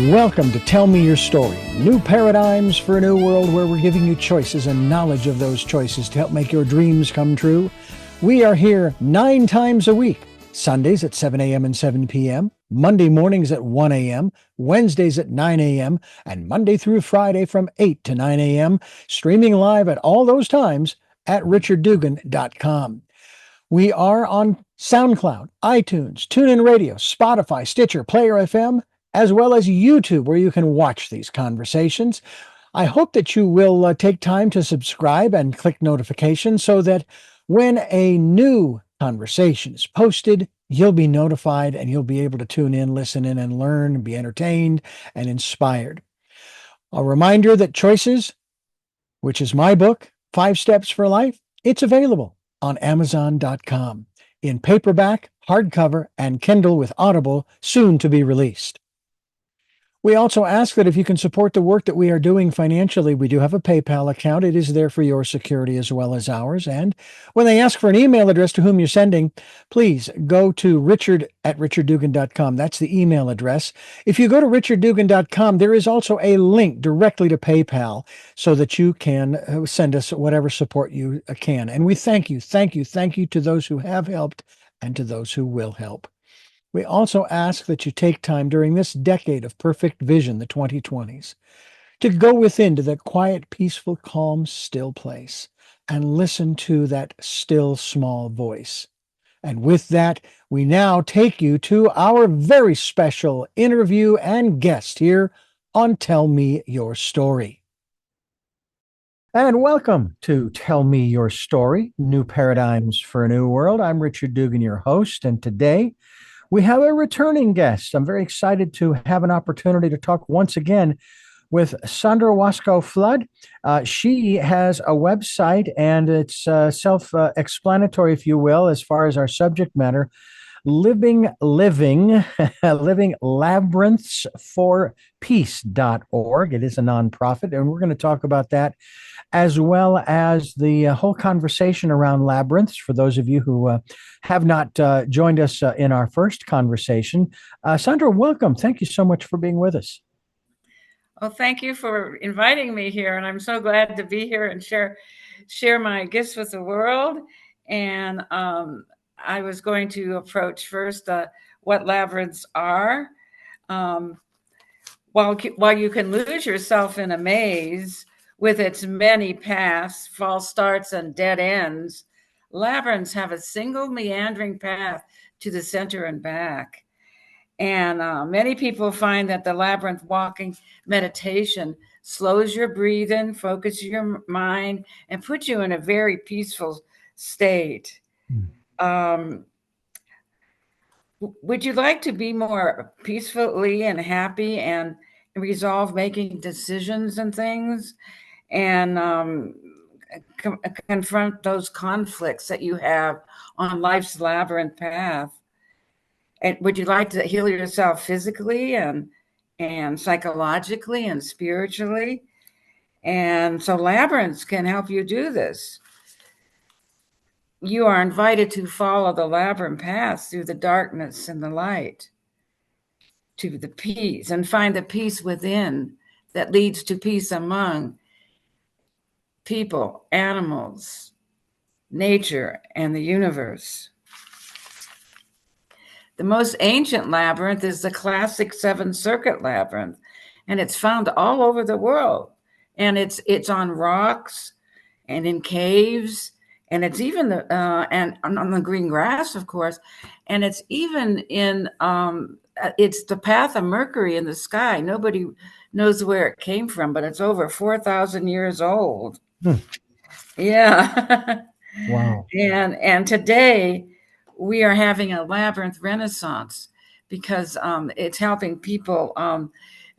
Welcome to Tell Me Your Story, new paradigms for a new world where we're giving you choices and knowledge of those choices to help make your dreams come true. We are here 9 times a week, Sundays at 7 a.m. and 7 p.m., Monday mornings at 1 a.m., Wednesdays at 9 a.m., and Monday through Friday from 8 to 9 a.m., streaming live at all those times at richarddugan.com. We are on SoundCloud, iTunes, TuneIn Radio, Spotify, Stitcher, Player FM, as well as YouTube, where you can watch these conversations. I hope that you will take time to subscribe and click notifications so that when a new conversation is posted, you'll be notified and you'll be able to tune in, listen in, and learn, and be entertained and inspired. A reminder that Choices, which is my book, 5 Steps for Life, it's available on Amazon.com in paperback, hardcover, and Kindle with Audible, soon to be released. We also ask that if you can support the work that we are doing financially, we do have a PayPal account. It is there for your security as well as ours. And when they ask for an email address to whom you're sending, please go to richard@richarddugan.com. That's the email address. If you go to richarddugan.com, there is also a link directly to PayPal so that you can send us whatever support you can. And we thank you to those who have helped and to those who will help. We also ask that you take time during this decade of perfect vision, the 2020s, to go within to that quiet, peaceful, calm, still place and listen to that still, small voice. And with that, we now take you to our very special interview and guest here on Tell Me Your Story. And welcome to Tell Me Your Story, New Paradigms for a New World. I'm Richard Dugan, your host, and today we have a returning guest. I'm very excited to have an opportunity to talk once again with Sandra Wasko-Flood. She has a website, and it's self-explanatory, if you will, as far as our subject matter. Living Labyrinths for Peace.org. It is a nonprofit, and we're going to talk about that as well as the whole conversation around labyrinths. For those of you who have not joined us in our first conversation, Sandra, welcome. Thank you so much for being with us. Well, thank you for inviting me here, and I'm so glad to be here and share my gifts with the world. And I was going to approach first what labyrinths are. While you can lose yourself in a maze with its many paths, false starts, and dead ends, labyrinths have a single meandering path to the center and back. And many people find that the labyrinth walking meditation slows your breathing, focuses your mind, and puts you in a very peaceful state. Would you like to be more peacefully and happy and resolve making decisions and things and confront those conflicts that you have on life's labyrinth path? And would you like to heal yourself physically and psychologically and spiritually? And so labyrinths can help you do this. You are invited to follow the labyrinth path through the darkness and the light to the peace, and find the peace within that leads to peace among people, animals, nature, and the universe. The most ancient labyrinth is the classic 7-circuit labyrinth, and it's found all over the world. And it's on rocks and in caves, and it's even and on the green grass, of course, and it's even in it's the path of Mercury in the sky. Nobody knows where it came from, but it's over 4,000 years old. Yeah. Wow. And today we are having a labyrinth renaissance because it's helping people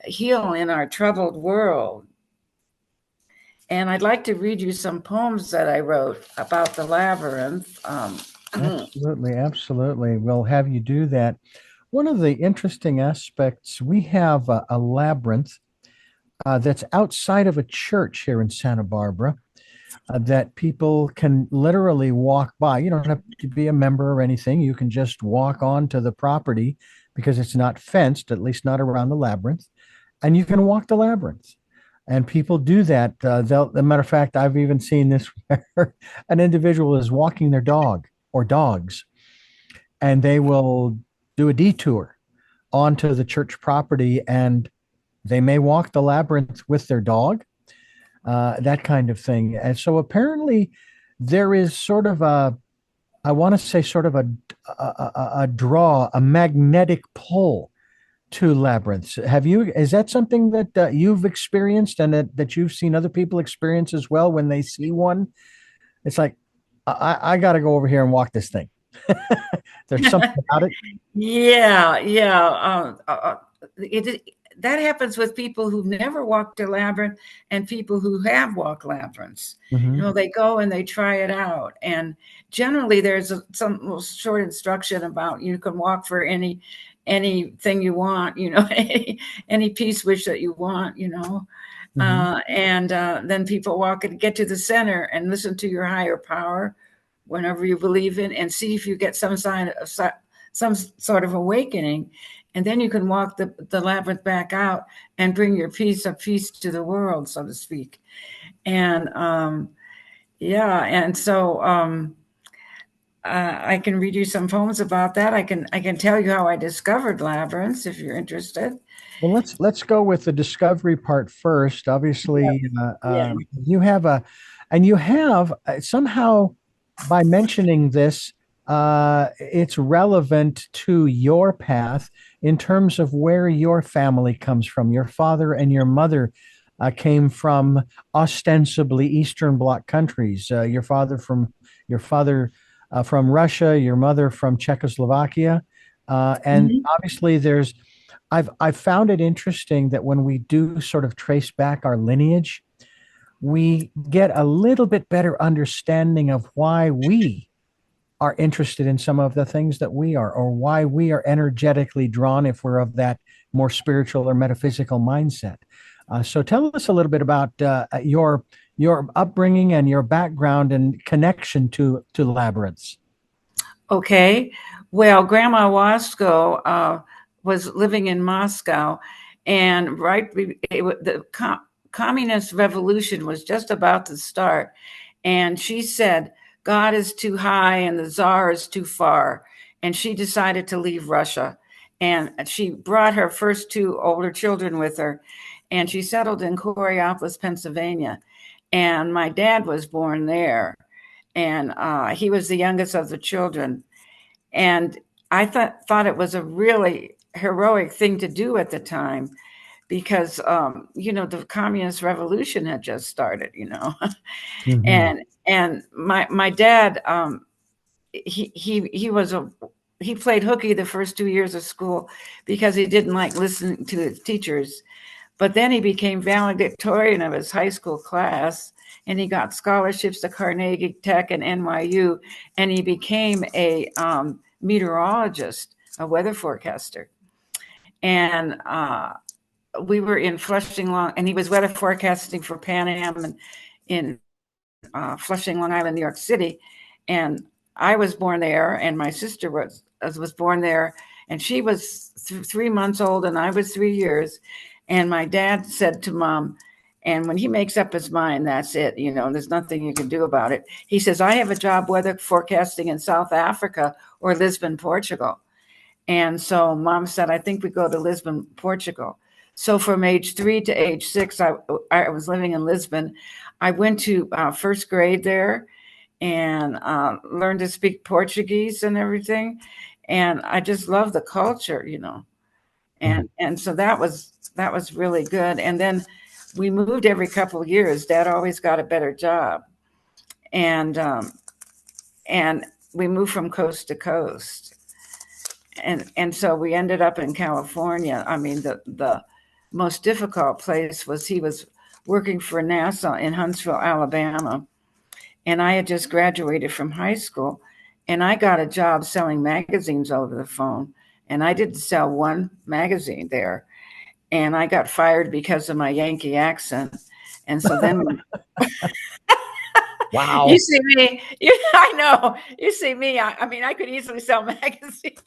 heal in our troubled world. And I'd like to read you some poems that I wrote about the labyrinth. Absolutely. We'll have you do that. One of the interesting aspects, we have a labyrinth that's outside of a church here in Santa Barbara that people can literally walk by. You don't have to be a member or anything. You can just walk onto the property because it's not fenced, at least not around the labyrinth. and you can walk the labyrinth. And people do that. As a matter of fact, I've even seen this where an individual is walking their dog or dogs, and they will do a detour onto the church property, and they may walk the labyrinth with their dog, that kind of thing. And so apparently, there is sort of a, I want to say, sort of a draw, a magnetic pull to labyrinths. Is that something that you've experienced and that you've seen other people experience as well when they see one? It's like, I got to go over here and walk this thing. There's something about it. Yeah, yeah. That happens with people who've never walked a labyrinth and people who have walked labyrinths. Mhm. They go and they try it out. And generally, there's some short instruction about you can walk for anything you want, any peace wish that you want, Mhm. and then people walk and get to the center and listen to your higher power, whenever you believe in, and see if you get some sign of some sort of awakening. And then you can walk the labyrinth back out and bring your peace to the world, so to speak. And yeah, and so I can read you some poems about that. I can tell you how I discovered labyrinths if you're interested. Well, let's go with the discovery part first. Obviously, Yeah. you have and you have somehow by mentioning this, it's relevant to your path in terms of where your family comes from. Your father and your mother came from ostensibly Eastern Bloc countries. Your father from Russia, your mother from Czechoslovakia, and Mhm. obviously I've found it interesting that when we do sort of trace back our lineage, we get a little bit better understanding of why we are interested in some of the things that we are, or why we are energetically drawn if we're of that more spiritual or metaphysical mindset. So tell us a little bit about your upbringing and your background and connection to labyrinths. Okay. Well, Grandma Wasko was living in Moscow, and the communist revolution was just about to start. And she said, God is too high and the Tsar is too far. And she decided to leave Russia. And she brought her first two older children with her. And she settled in Coraopolis, Pennsylvania. And my dad was born there. And he was the youngest of the children. And I thought it was a really heroic thing to do at the time because the communist revolution had just started, Mhm. and my dad, he played hooky the first 2 years of school because he didn't like listening to his teachers. But then he became valedictorian of his high school class, and he got scholarships to Carnegie Tech and NYU, and he became a meteorologist, a weather forecaster. And we were in Flushing, and he was weather forecasting for Pan Am and in Flushing, Long Island, New York City. And I was born there, and my sister was born there, and she was 3 months old, and I was 3 years. And my dad said to Mom, and when he makes up his mind, that's it. There's nothing you can do about it. He says, I have a job weather forecasting in South Africa or Lisbon, Portugal. And so Mom said, I think we go to Lisbon, Portugal. So from age 3 to age 6, I was living in Lisbon. I went to first grade there and learned to speak Portuguese and everything. And I just love the culture. Mhm. And so that was really good. And then we moved every couple of years. Dad always got a better job, and we moved from coast to coast. And so we ended up in California. I mean, the most difficult place was he was working for NASA in Huntsville, Alabama, and I had just graduated from high school, and I got a job selling magazines over the phone, and I didn't sell one magazine there, and I got fired because of my Yankee accent, and so then you Wow. see me, I know, you see me. I mean, I could easily sell magazines.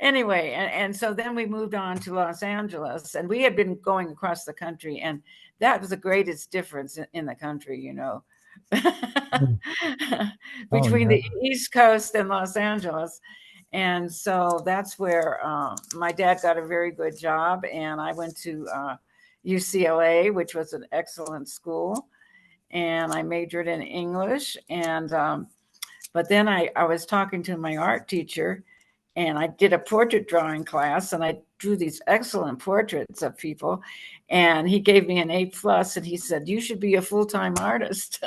Anyway, and so then we moved on to Los Angeles, and we had been going across the country, and that was the greatest difference in the country, Mm. Oh, between yeah. the East Coast and Los Angeles. And so that's where my dad got a very good job, and I went to UCLA, which was an excellent school, and I majored in English. And but then I was talking to my art teacher, and I did a portrait drawing class, and I drew these excellent portraits of people, and he gave me an A+, and he said, "You should be a full-time artist."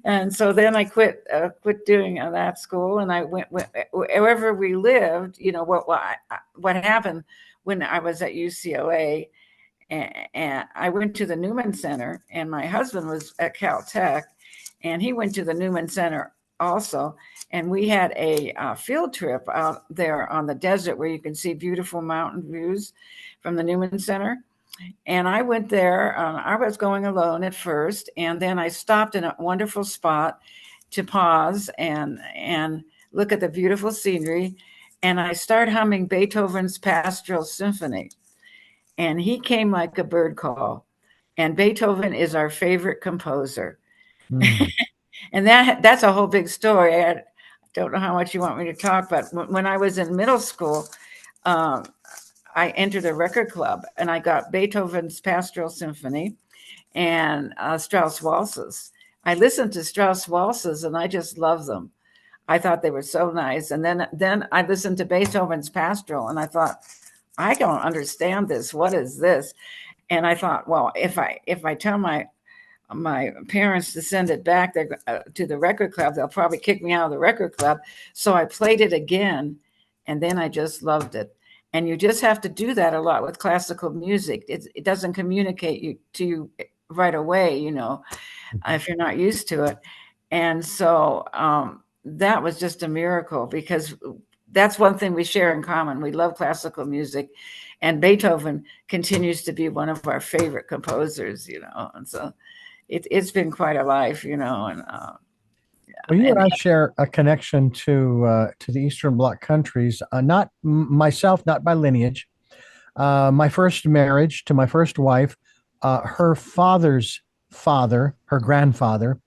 And so then I quit doing that school, and I went wherever we lived. What happened when I was at UCLA, and I went to the Newman Center, and my husband was at Caltech, and he went to the Newman Center also. And we had a field trip out there on the desert where you can see beautiful mountain views from the Newman Center. And I went there. I was going alone at first, and then I stopped in a wonderful spot to pause and look at the beautiful scenery. And I started humming Beethoven's Pastoral Symphony, and he came like a bird call. And Beethoven is our favorite composer. Mm. And that's a whole big story. I don't know how much you want me to talk, but when I was in middle school, um, I entered a record club, and I got Beethoven's Pastoral Symphony and Strauss waltzes. I listened to Strauss waltzes, and I just loved them. I thought they were so nice. And then I listened to Beethoven's Pastoral, and I thought, I don't understand this. What is this? And I thought, well, if I tell my parents to send it back to the record club, they'll probably kick me out of the record club. So I played it again, and then I just loved it. And you just have to do that a lot with classical music. It doesn't communicate to you right away, if you're not used to it. And so that was just a miracle, because that's one thing we share in common. We love classical music, and Beethoven continues to be one of our favorite composers, and so it's been quite a life, and Well, you and and I share a connection to the Eastern Bloc countries. Not myself, not by lineage. My first marriage to my first wife, her father's father, her grandfather,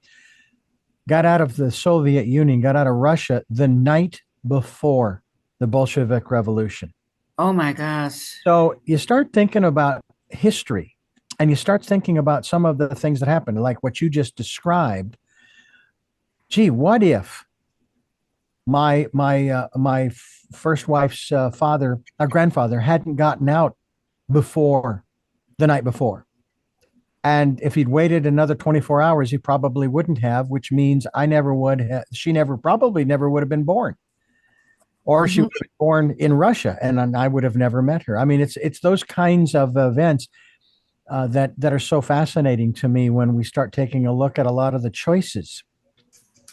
got out of the Soviet Union, got out of Russia the night before the Bolshevik Revolution. oh my gosh. So you start thinking about history, and you start thinking about some of the things that happened, like what you just described. Gee, what if my first wife's father, our grandfather, hadn't gotten out before the night before? And if he'd waited another 24 hours, he probably wouldn't have, which means I never would have, she probably never would have been born. Or she Mhm. was born in Russia, and I would have never met her. I mean, it's those kinds of events that are so fascinating to me when we start taking a look at a lot of the choices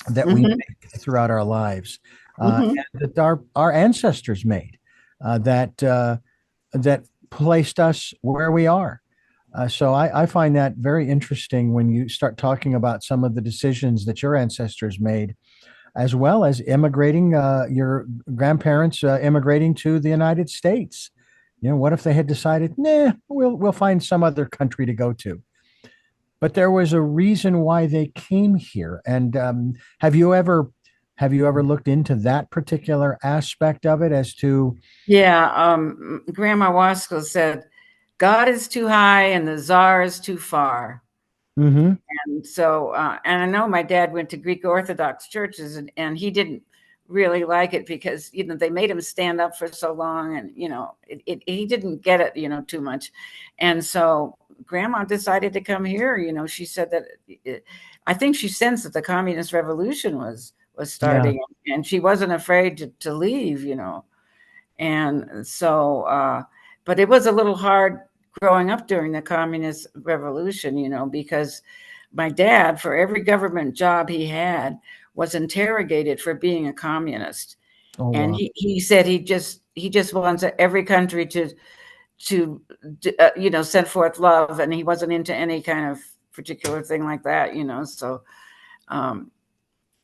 that we Mhm. make throughout our lives, Mhm. and that our ancestors made, that placed us where we are. So I find that very interesting when you start talking about some of the decisions that your ancestors made, as well as immigrating, your grandparents immigrating to the United States. What if they had decided, nah, we'll find some other country to go to? But there was a reason why they came here. And have you ever looked into that particular aspect of it as to? Yeah, Grandma Wasko said, God is too high and the czar is too far. Mm-hmm. And so, and I know my dad went to Greek Orthodox churches, and he didn't really like it because, they made him stand up for so long, and, he didn't get it, too much. And so Grandma decided to come here. She said that I think she sensed that the communist revolution was Yeah. starting, and she wasn't afraid to leave, And so, but it was a little hard growing up during the communist revolution, because my dad, for every government job he had, was interrogated for being a communist. Oh, And wow. he said he just wants every country to send forth love, and he wasn't into any kind of particular thing like that, So, Uh,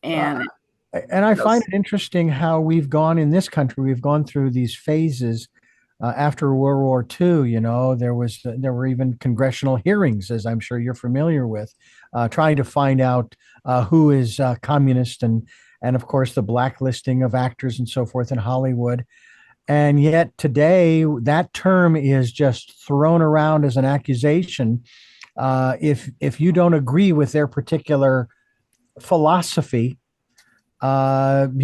and And I find it interesting how we've gone in this country, we've gone through these phases after World War II. There were even congressional hearings, as I'm sure you're familiar with, trying to find out who is communist, and of course the blacklisting of actors and so forth in Hollywood. And yet today, that term is just thrown around as an accusation. If you don't agree with their particular philosophy, then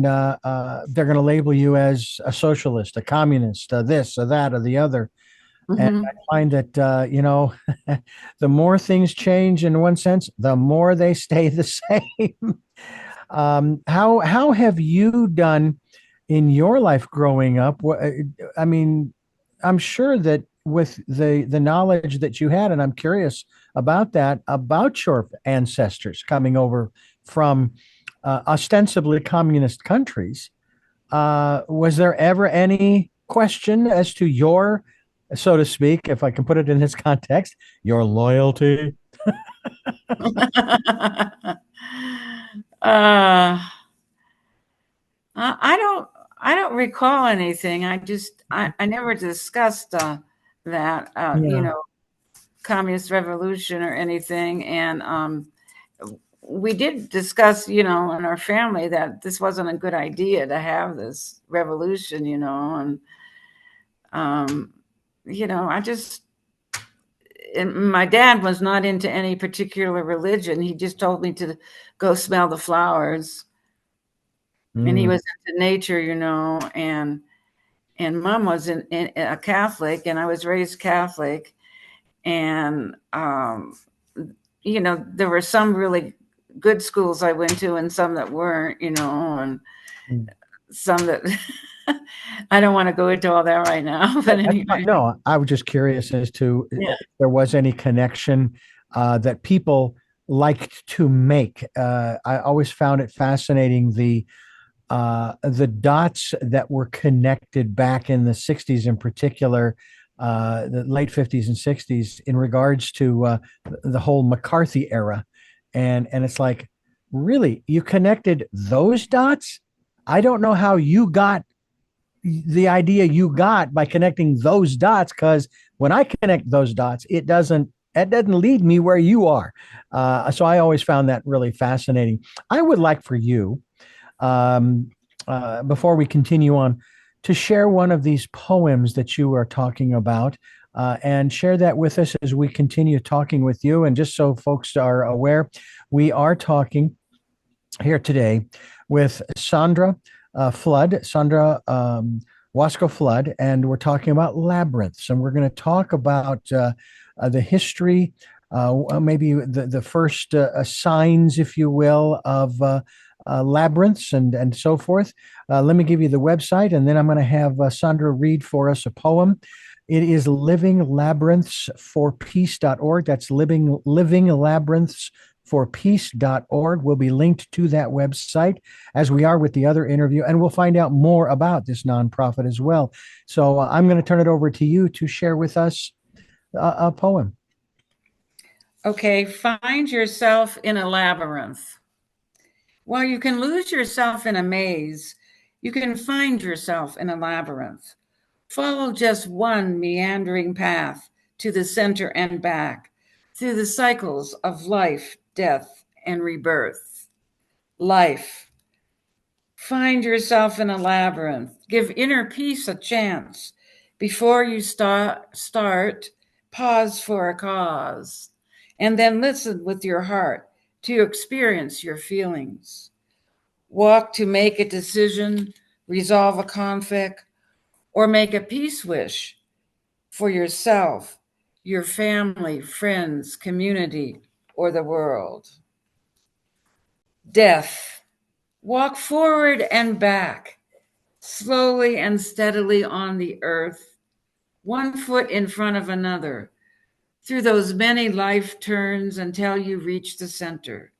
they're going to label you as a socialist, a communist, this or that or the other. And Mhm. I find that the more things change in one sense, the more they stay the same. How have you done in your life growing up? I mean, I'm sure that with the knowledge that you had, and I'm curious about that, about your ancestors coming over from ostensibly communist countries. Was there ever any question as to your, so to speak, if I can put it in this context, your loyalty? uh, I don't. I don't recall anything. I never discussed that. Yeah. Communist revolution or anything. And we did discuss, in our family that this wasn't a good idea to have this revolution, and um, I just, and my dad was not into any particular religion. He just told me to go smell the flowers, and he Mm. was into nature, and mom was in a Catholic, and I was raised Catholic, and there were some really good schools I went to and some that weren't, and Mm. some that I don't want to go into all that right now. But anyway, No, I was just curious as to yeah. if there was any connection that people liked to make. I always found it fascinating the dots that were connected back in the 60s in particular, the late 50s and 60s in regards to the whole McCarthy era. And it's like, really, you connected those dots? I don't know how you got the idea you got by connecting those dots, because when I connect those dots, it doesn't lead me where you are. So I always found that really fascinating. I would like for you, um, before we continue on, to share one of these poems that you are talking about, and share that with us as we continue talking with you. And just so folks are aware, we are talking here today with Sandra Wasko-Flood, and we're talking about labyrinths, and we're going to talk about the history, maybe the first signs, if you will, of labyrinths and so forth. Let me give you the website, and then I'm going to have Sandra read for us a poem. It is livinglabyrinthtsforpeace.org. That's living labyrinths for peace.org. We'll be linked to that website, as we are with the other interview, and we'll find out more about this nonprofit as well. So I'm going to turn it over to you to share with us a poem. Okay, find yourself in a labyrinth. While you can lose yourself in a maze, you can find yourself in a labyrinth. Follow just one meandering path to the center and back through the cycles of life, death, and rebirth. Life. Find yourself in a labyrinth. Give inner peace a chance. Before you start, pause for a cause, and then listen with your heart to experience your feelings. Walk to make a decision, resolve a conflict, or make a peace wish for yourself, your family, friends, community, or the world. Death. Walk forward and back, slowly and steadily on the earth, one foot in front of another, through those many life turns until you reach the center.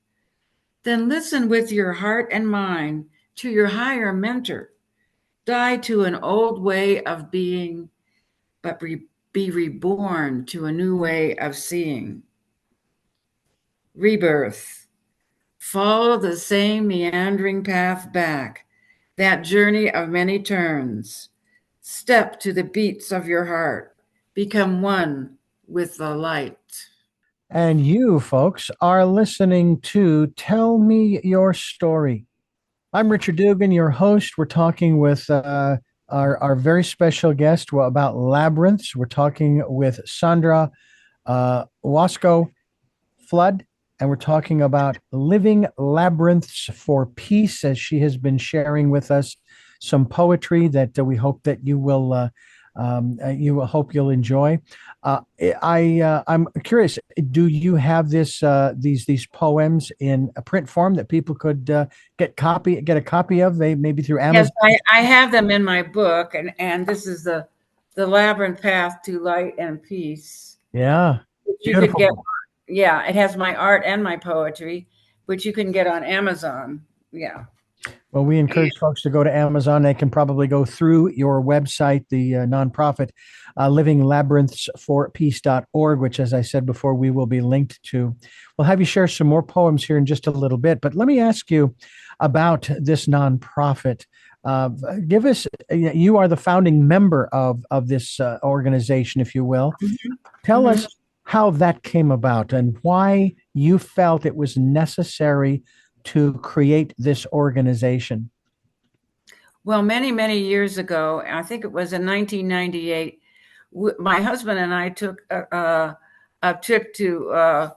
Then listen with your heart and mind to your higher mentor. Die to an old way of being, but be reborn to a new way of seeing. Rebirth. Follow the same meandering path back, that journey of many turns. Step to the beats of your heart. Become one with the light. And you, folks, are listening to Tell Me Your Story. I'm Richard Dugan, your host. We're talking with our very special guest about labyrinths. We're talking with Sandra Wasko-Flood, and we're talking about Living Labyrinths for Peace, as she has been sharing with us some poetry that we hope that you will hope you'll enjoy. I'm curious. Do you have these poems in a print form that people could get a copy of? They maybe through Yes, Amazon. I have them in my book, and this is the Labyrinth Path to Light and Peace, Yeah, which you could get. beautiful. Yeah, it has my art and my poetry, which you can get on Amazon. Yeah. Well, we encourage folks to go to Amazon. They can probably go through your website, the nonprofit livinglabyrinthtsforpeace.org, which, as I said before, we will be linked to. We'll have you share some more poems here in just a little bit. But let me ask you about this nonprofit. Give us, you are the founding member of this organization, if you will. Tell us how that came about and why you felt it was necessary to create this organization. Well, many, many years ago, I think it was in 1998, my husband and I took a trip to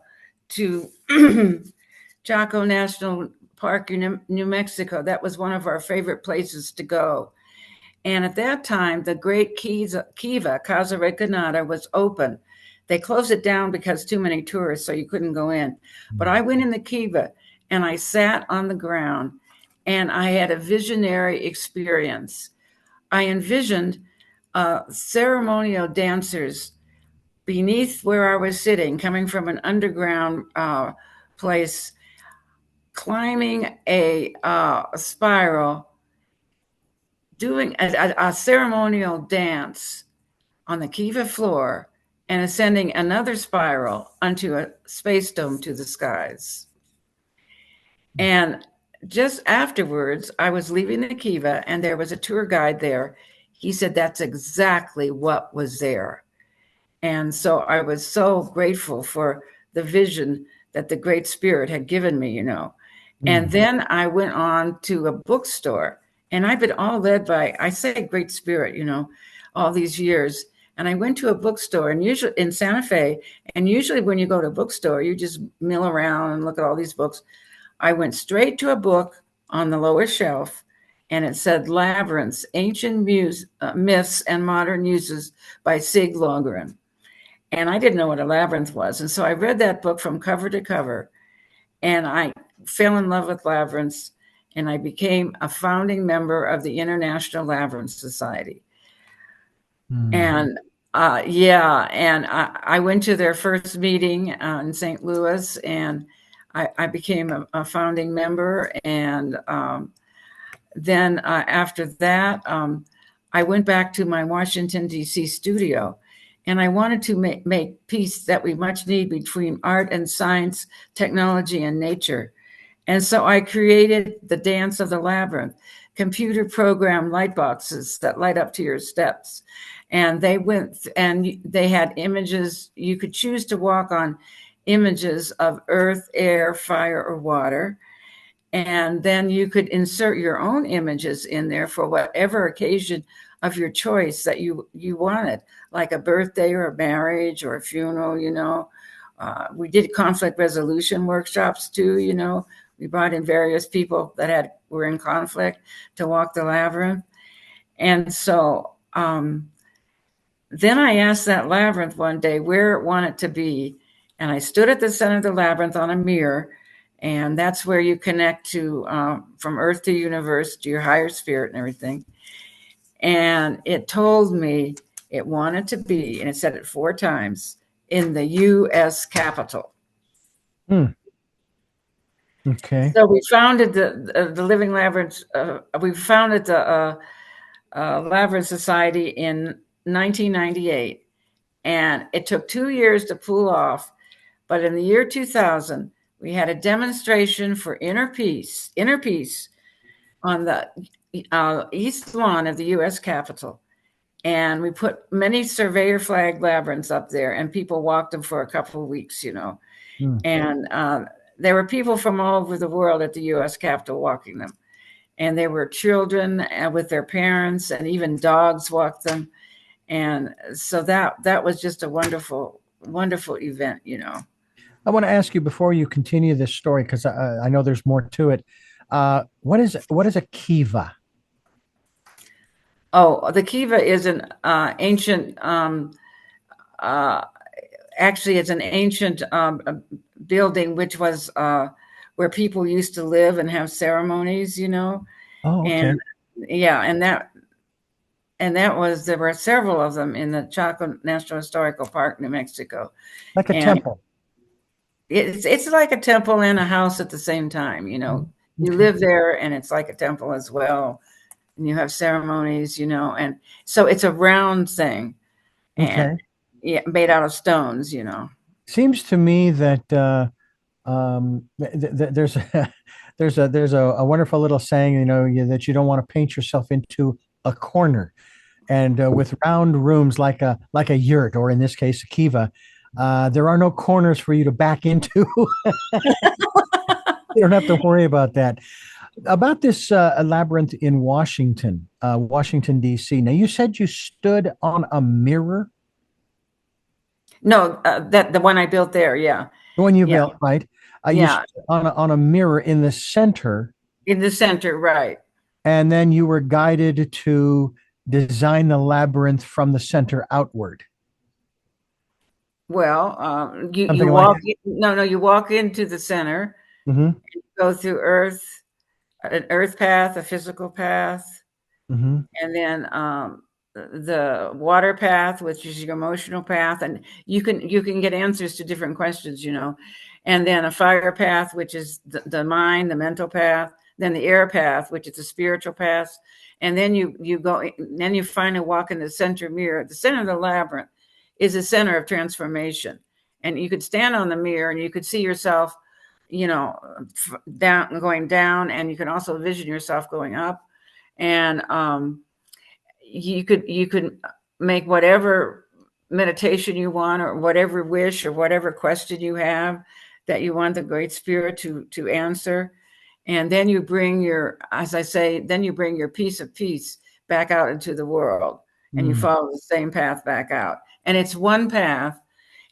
Chaco National Park in New Mexico. That was one of our favorite places to go. And at that time, the great Kiva, Casa Recanada, was open. They closed it down because too many tourists, so you couldn't go in. But I went in the Kiva and I sat on the ground and I had a visionary experience. I envisioned ceremonial dancers beneath where I was sitting, coming from an underground place, climbing a spiral, doing a ceremonial dance on the Kiva floor and ascending another spiral onto a space dome to the skies. And just afterwards, I was leaving the Kiva and there was a tour guide there. He said, that's exactly what was there. And so I was so grateful for the vision that the Great Spirit had given me, And then I went on to a bookstore, and I've been all led by, I say Great Spirit, all these years. And I went to a bookstore, and usually in Santa Fe, and usually when you go to a bookstore, you just mill around and look at all these books. I went straight to a book on the lower shelf, and it said Labyrinths, Ancient Myths and Modern Uses by Sig Logren. And I didn't know what a labyrinth was. And so I read that book from cover to cover, and I fell in love with labyrinths, and I became a founding member of the International Labyrinth Society. And I went to their first meeting in St. Louis, and I became a founding member. And then after that, I went back to my Washington, D.C. studio, and I wanted to make peace that we much need between art and science, technology and nature. And so I created the Dance of the Labyrinth, computer program light boxes that light up to your steps. And they had images. You could choose to walk on images of earth, air, fire, or water. And then you could insert your own images in there for whatever occasion of your choice that you wanted, like a birthday or a marriage or a funeral, We did conflict resolution workshops too, We brought in various people that were in conflict to walk the labyrinth. And so then I asked that labyrinth one day where it wanted to be. And I stood at the center of the labyrinth on a mirror. And that's where you connect to from earth to universe, to your higher spirit and everything. And it told me it wanted to be, and it said it 4 times, in the U.S. Capitol. Okay. So we founded the Living Labyrinths. We founded the Labyrinth Society in 1998. And it took 2 years to pull off. But in the year 2000, We had a demonstration for inner peace on the east lawn of the U.S. Capitol. And we put many surveyor flag labyrinths up there, and people walked them for a couple of weeks, Mm. And there were people from all over the world at the U.S. Capitol walking them. And there were children with their parents, and even dogs walked them. And so that was just a wonderful, wonderful event, I want to ask you before you continue this story, because I know there's more to it. What is a kiva? Oh, the kiva is an ancient, actually, it's an ancient building, which was where people used to live and have ceremonies, Oh, okay. And yeah, and there were several of them in the Chaco National Historical Park, New Mexico. Like a And temple. it's like a temple and a house at the same time, You Okay. live there, and it's like a temple as well. And you have ceremonies, and so it's a round thing, and Okay. yeah, made out of stones, Seems to me that there's there's a wonderful little saying, that you don't want to paint yourself into a corner, and with round rooms like a yurt, or in this case a kiva, there are no corners for you to back into. You don't have to worry about that. About this labyrinth in Washington D.C. Now, you said you stood on a mirror. No, that the one I built there, yeah, The one you yeah, built, right? You yeah, stood on a mirror in the center, in the center, right. and then you were guided to design the labyrinth from the center outward. Well, you Something like walk that. no, you walk into the center, Mm-hmm. go through an earth path, a physical path, Mm-hmm. and then the water path, which is your emotional path, and you can get answers to different questions, and then a fire path, which is the mind, the mental path, then the air path, which is the spiritual path, and then then you finally walk in the center mirror. The center of the labyrinth is the center of transformation, and you could stand on the mirror and you could see yourself, going down, and you can also vision yourself going up, and you could make whatever meditation you want, or whatever wish or whatever question you have that you want the Great Spirit to answer. And then you bring as I say, then you bring your piece of peace back out into the world, and you Mm. follow the same path back out. And it's one path,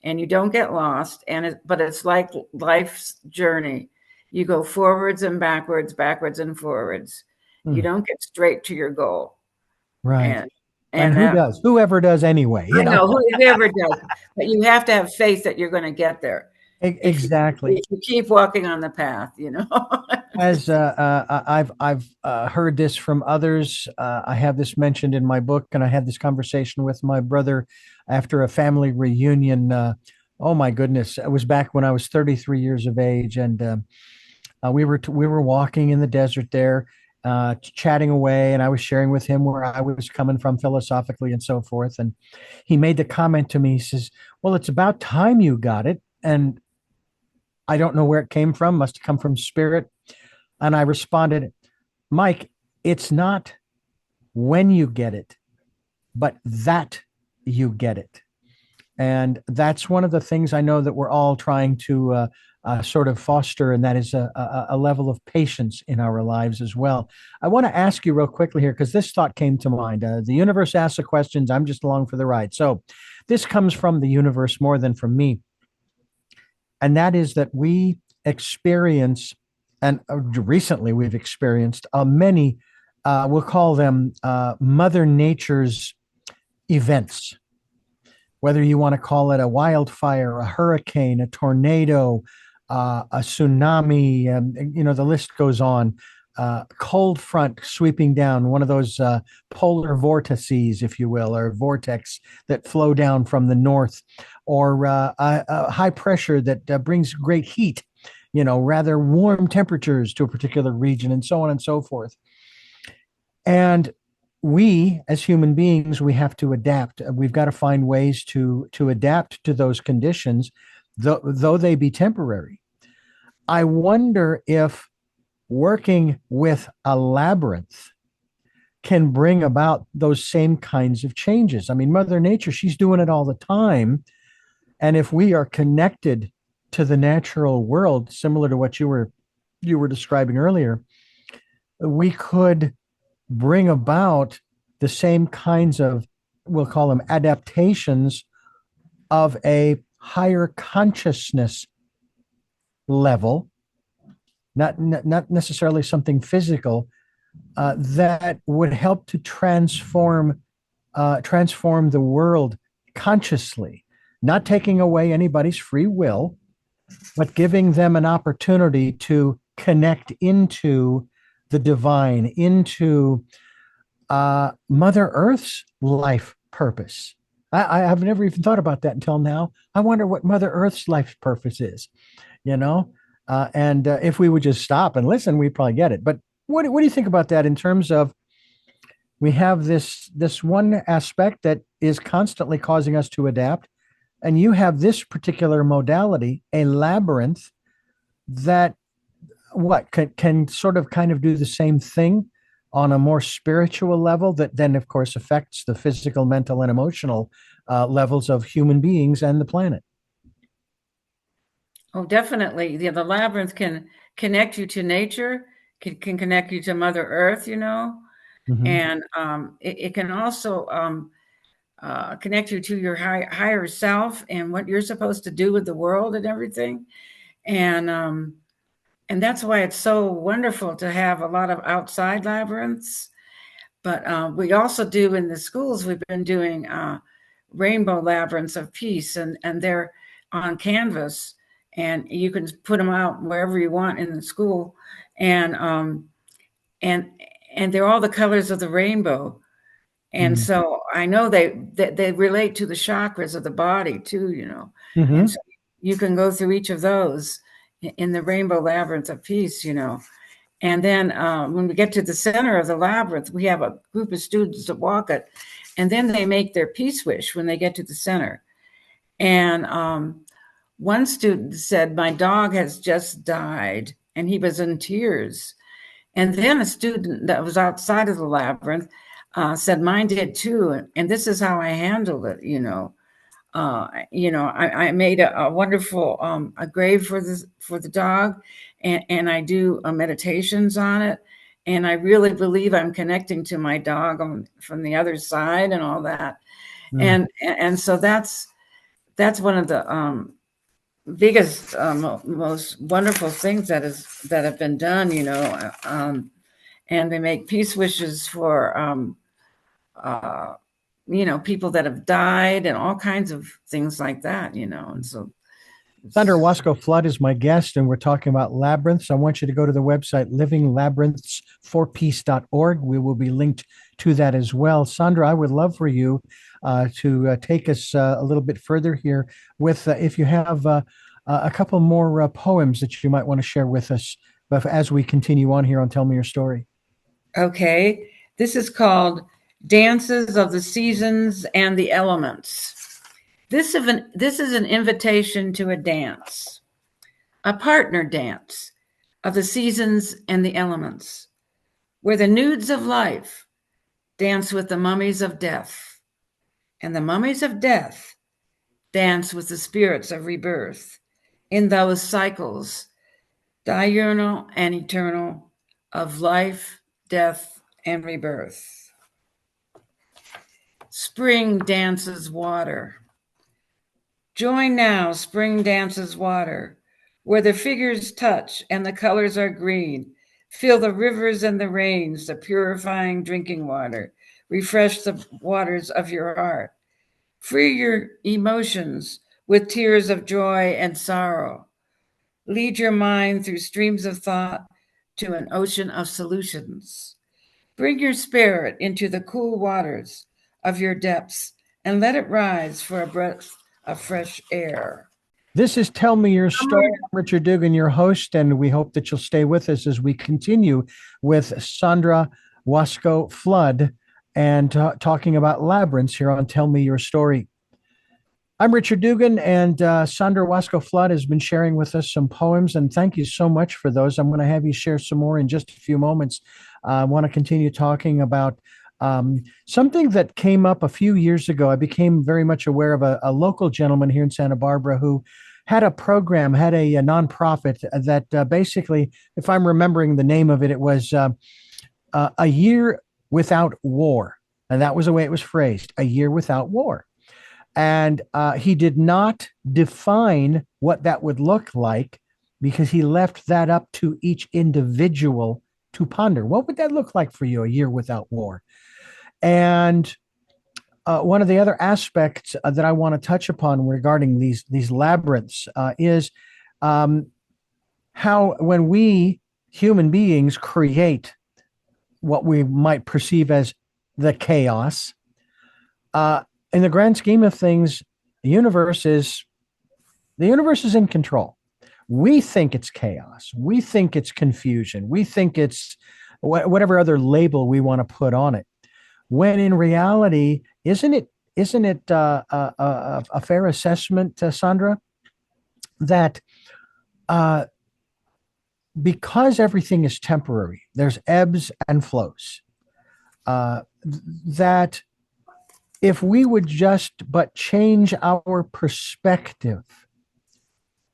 and you don't get lost. But it's like life's journey. You go forwards and backwards, backwards and forwards. You Mm. don't get straight to your goal. Right. And And and that whoever does anyway, I know whoever does, but you have to have faith that you're going to get there. If you Exactly. if you keep walking on the path, As I've heard this from others. I have this mentioned in my book, and I had this conversation with my brother after a family reunion. Oh my goodness, it was back when I was 33 years of age, and we were walking in the desert there, chatting away, and I was sharing with him where I was coming from philosophically and so forth. And he made the comment to me. He says, "Well, it's about time you got it." And I don't know where it came from. Must have come from spirit. And I responded, "Mike, it's not when you get it, but that you get it." And that's one of the things I know that we're all trying to sort of foster, and that is a level of patience in our lives as well. I want to ask you real quickly here, because this thought came to mind. The universe asks the questions. I'm just along for the ride. So this comes from the universe more than from me. And that is that we experience, and recently we've experienced many, we'll call them Mother Nature's events, whether you want to call it a wildfire, a hurricane, a tornado, a tsunami, the list goes on. Cold front sweeping down, one of those polar vortices, if you will, or vortex that flow down from the north, or a high pressure that brings great heat, rather warm temperatures to a particular region, and so on and so forth. And we, as human beings, we have to adapt. We've got to find ways to adapt to those conditions, though they be temporary. I wonder if working with a labyrinth can bring about those same kinds of changes. I mean, Mother Nature, she's doing it all the time. And if we are connected to the natural world, similar to what you were describing earlier, we could bring about the same kinds of, we'll call them adaptations of a higher consciousness level, not necessarily something physical, that would help to transform the world consciously, not taking away anybody's free will, but giving them an opportunity to connect into the divine, into Mother Earth's life purpose. I've never even thought about that until now. I wonder what Mother Earth's life purpose is, you know? And if we would just stop and listen, we'd probably get it. But what do you think about that in terms of we have this one aspect that is constantly causing us to adapt, and you have this particular modality, a labyrinth, that what can sort of kind of do the same thing on a more spiritual level that then of course affects the physical, mental, and emotional levels of human beings and the planet. Oh, definitely. The labyrinth can connect you to nature, can connect you to Mother Earth, Mm-hmm. and it can also connect you to your higher self and what you're supposed to do with the world and everything. And that's why it's so wonderful to have a lot of outside labyrinths. But we also do in the schools, we've been doing rainbow labyrinths of peace, and they're on canvas, and you can put them out wherever you want in the school, and and and they're all the colors of the rainbow. And Mm-hmm. so I know they relate to the chakras of the body too. And Mm-hmm. so you can go through each of those in the rainbow labyrinth of peace. And then when we get to the center of the labyrinth, we have a group of students that walk it, and then they make their peace wish when they get to the center. And one student said, "My dog has just died," and he was in tears. And then a student that was outside of the labyrinth said, "Mine did too, and this is how I handled it." I made a wonderful a grave for the dog, and I do meditations on it, and I really believe I'm connecting to my dog from the other side and all that, Mm. and so that's one of the biggest most wonderful things that have been done. And they make peace wishes for uh, people that have died and all kinds of things like that. And so Sandra it's, Wasko-Flood is my guest, and we're talking about labyrinths. I want you to go to the website livinglabyrinthtsforpeace.org. We will be linked to that as well. Sandra, I would love for you to take us a little bit further here with if you have a couple more poems that you might want to share with us as we continue on here on Tell Me Your Story. okay. This is called Dances of the Seasons and the Elements. This is an invitation to a dance, a partner dance of the seasons and the elements, where the nudes of life dance with the mummies of death, and the mummies of death dance with the spirits of rebirth in those cycles, diurnal and eternal, of life, death, and rebirth. Spring dances water. Join now, spring dances water, where the figures touch and the colors are green. Feel the rivers and the rains, the purifying drinking water. Refresh the waters of your heart. Free your emotions with tears of joy and sorrow. Lead your mind through streams of thought to an ocean of solutions. Bring your spirit into the cool waters of your depths and let it rise for a breath of fresh air. This is Tell Me Your Story. I'm Richard Dugan, your host, and we hope that you'll stay with us as we continue with Sandra Wasko-Flood and talking about labyrinths here on Tell Me Your Story. I'm Richard Dugan, and Sandra Wasko-Flood has been sharing with us some poems, and thank you so much for those. I'm going to have you share some more in just a few moments. I want to continue talking about something that came up a few years ago. I became very much aware of a local gentleman here in Santa Barbara who had a program, had a nonprofit that basically, if I'm remembering the name of it, it was A Year Without War. And that was the way it was phrased, A Year Without War. And he did not define what that would look like because he left that up to each individual to ponder. What would that look like for you, a year without war? And one of the other aspects that I want to touch upon regarding these labyrinths is how when we human beings create what we might perceive as the chaos, in the grand scheme of things, the universe is in control. We think it's chaos. We think it's confusion. We think it's whatever other label we want to put on it. When in reality, isn't it a fair assessment, Sandra, that because everything is temporary, there's ebbs and flows. That if we would just but change our perspective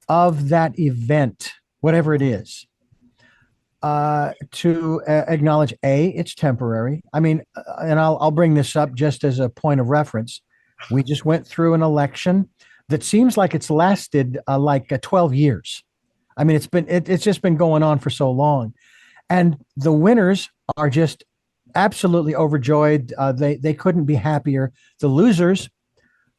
of that event, whatever it is, to acknowledge it's temporary. I mean, and I'll bring this up just as a point of reference. We just went through an election that seems like it's lasted 12 years. I mean, it's just been going on for so long, and the winners are just absolutely overjoyed. They couldn't be happier. The losers,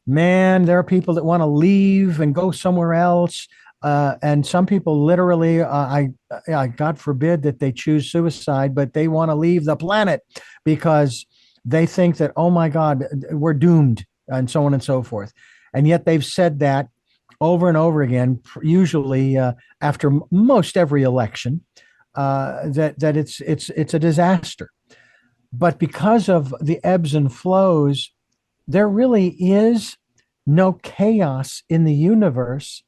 man, there are people that want to leave and go somewhere else. And some people literally, God forbid that they choose suicide, but they want to leave the planet because they think that, oh my God, we're doomed, and so on and so forth. And yet they've said that over and over again, usually after most every election, that it's a disaster. But because of the ebbs and flows, there really is no chaos in the universe.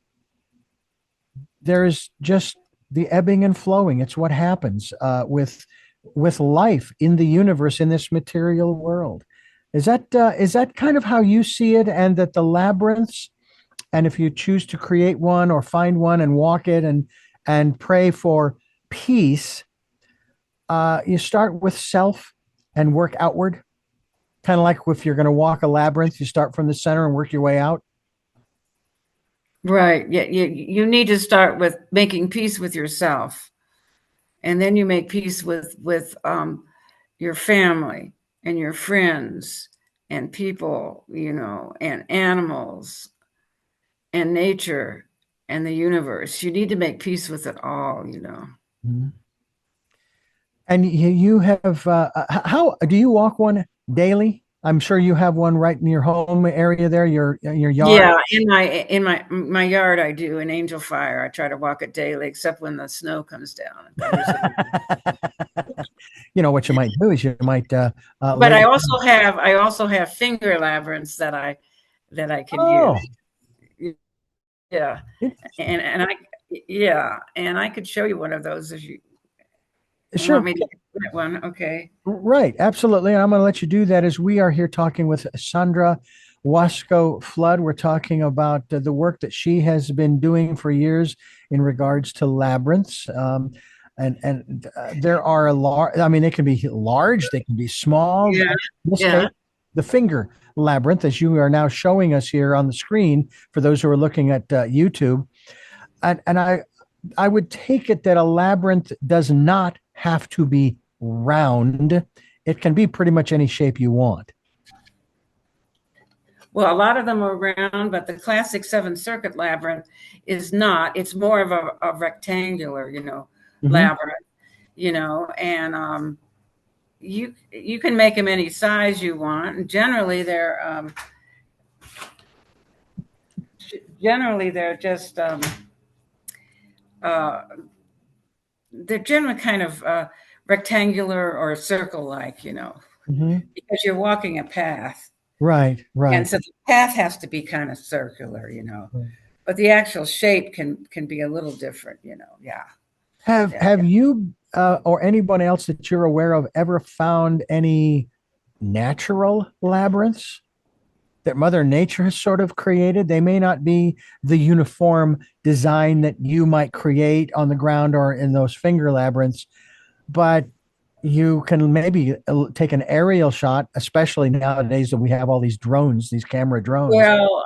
There is just the ebbing and flowing. It's what happens with life in the universe, in this material world. Is that kind of how you see it? And that the labyrinths, and if you choose to create one or find one and walk it and pray for peace, you start with self and work outward, kind of like if you're going to walk a labyrinth, you start from the center and work your way out. Right. Yeah. You need to start with making peace with yourself, and then you make peace with your family and your friends and people, and animals and nature and the universe. You need to make peace with it all. Mhm. And you have how do you walk one daily? I'm sure you have one right in your home area there, your yard. Yeah, in my yard, I do an angel fire. I try to walk it daily, except when the snow comes down. It covers it. What you might do is you might But I also have finger labyrinths that I can oh, use. Yeah, and I could show you one of those if you sure. want me to get one. Okay. Right, absolutely. And I'm going to let you do that as we are here talking with Sandra Wasko-Flood. We're talking about the work that she has been doing for years in regards to labyrinths. And there are I mean, they can be large, they can be small. Yeah. In this Yeah. case, the finger labyrinth, as you are now showing us here on the screen for those who are looking at YouTube. And I would take it that a labyrinth does not have to be round. It can be pretty much any shape you want. Well, a lot of them are round, but the classic seven circuit labyrinth is not. It's more of a rectangular, Mhm. labyrinth, and you can make them any size you want. And generally they're just uh, they're generally kind of rectangular or circle like, Mhm. because you're walking a path. Right, And right. so the path has to be kind of circular, but the actual shape can be a little different, Yeah, yeah, Have yeah. you or anyone else that you're aware of ever found any natural labyrinths that Mother Nature has sort of created? They may not be the uniform design that you might create on the ground or in those finger labyrinths, but you can maybe take an aerial shot, especially nowadays that we have all these drones, these camera drones. Well,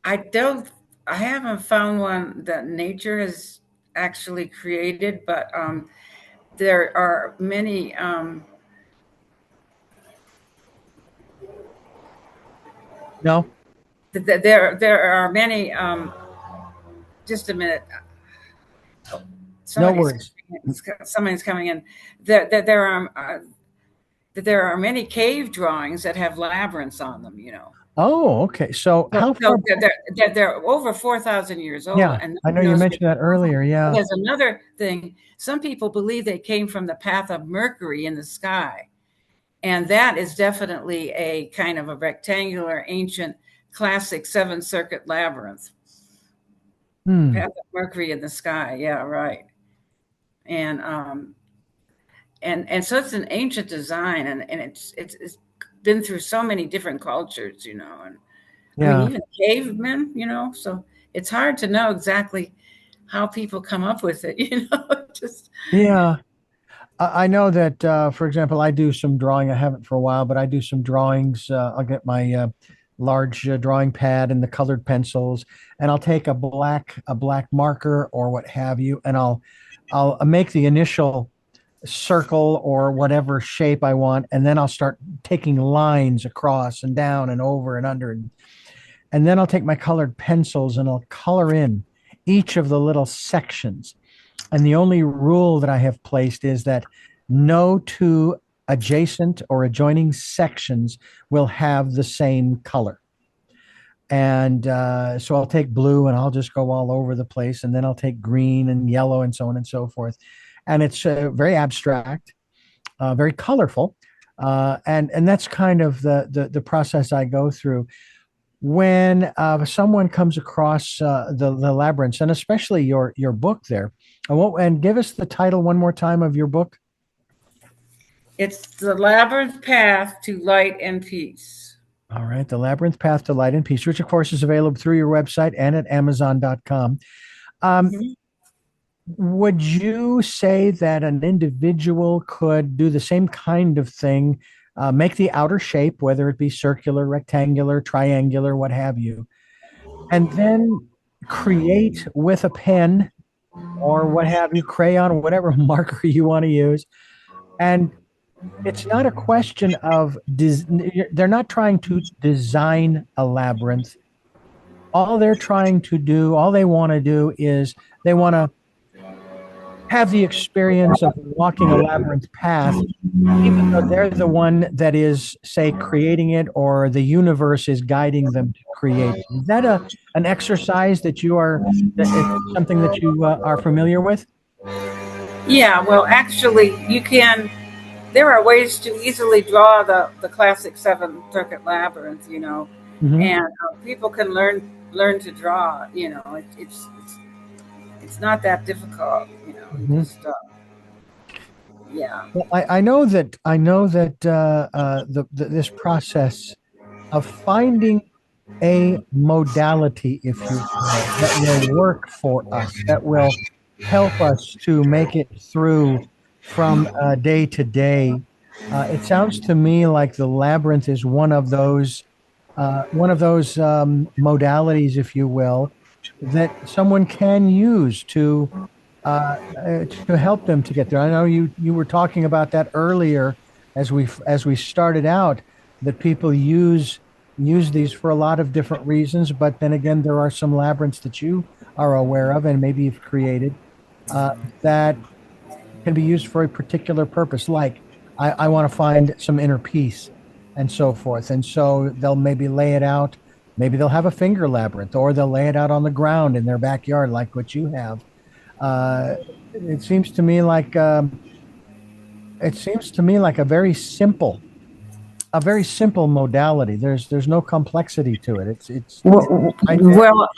I don't, I haven't found one that nature has actually created, but there are many. No, There are many. Just a minute. no Somebody's worries. somebody's coming in. There are many cave drawings that have labyrinths on them. Oh, okay. So So, how so far? they're over 4,000 years old, Yeah, and no I know one you knows where mentioned that they come from. earlier. And Yeah. there's another thing. Some people believe they came from the path of Mercury in the sky, and that is definitely a kind of a rectangular, ancient, classic seven-circuit labyrinth. Hmm. Path of Mercury in the sky. Yeah, right. And so it's an ancient design, and it's been through so many different cultures, and I mean, Yeah. even cavemen, so it's hard to know exactly how people come up with it, just Yeah. I know that, for example, I do some drawing. I haven't for a while, but I do some drawings. I'll get my large drawing pad and the colored pencils, and I'll take a black marker or what have you, and I'll make the initial circle or whatever shape I want, and then I'll start taking lines across and down and over and under, and then I'll take my colored pencils and I'll color in each of the little sections. And the only rule that I have placed is that no two adjacent or adjoining sections will have the same color. And so I'll take blue and I'll just go all over the place. And then I'll take green and yellow and so on and so forth. And it's very abstract, very colorful. And that's kind of the process I go through when someone comes across the labyrinths, and especially your book there. And give us the title one more time of your book. it's the labyrinth path to light and peace. All right, The Labyrinth Path to Light and Peace, which of course is available through your website and at Amazon.com. Um, Mhm. would you say that an individual could do the same kind of thing, make the outer shape, whether it be circular, rectangular, triangular, what have you, and then create with a pen or what have you, crayon, or whatever marker you want to use. And it's not a question of, they're not trying to design a labyrinth. All they want to do is they want to have the experience of walking a labyrinth path, even though they're the one that is, say, creating it or the universe is guiding them to create it. Is that an exercise that it's something that you are familiar with? Yeah, well, actually, you can. There are ways to easily draw the classic seven circuit labyrinth, Hmm. and people can learn to draw. It's not that difficult. You Hmm. just yeah. Well, I know that this process of finding a modality, if you will, that will work for us, that will help us to make it through from day to day. It sounds to me like the labyrinth is one of those modalities, if you will, that someone can use to help them to get there. I know you were talking about that earlier as we started out, that people use these for a lot of different reasons, but then again, there are some labyrinths that you are aware of and maybe you've created uh, that can be used for a particular purpose. Like I want to find some inner peace and so forth, and so they'll maybe lay it out. Maybe they'll have a finger labyrinth, or they'll lay it out on the ground in their backyard, like what you have. uh, it seems to me like It seems to me like a very simple modality. There's no complexity to it. I think. Well,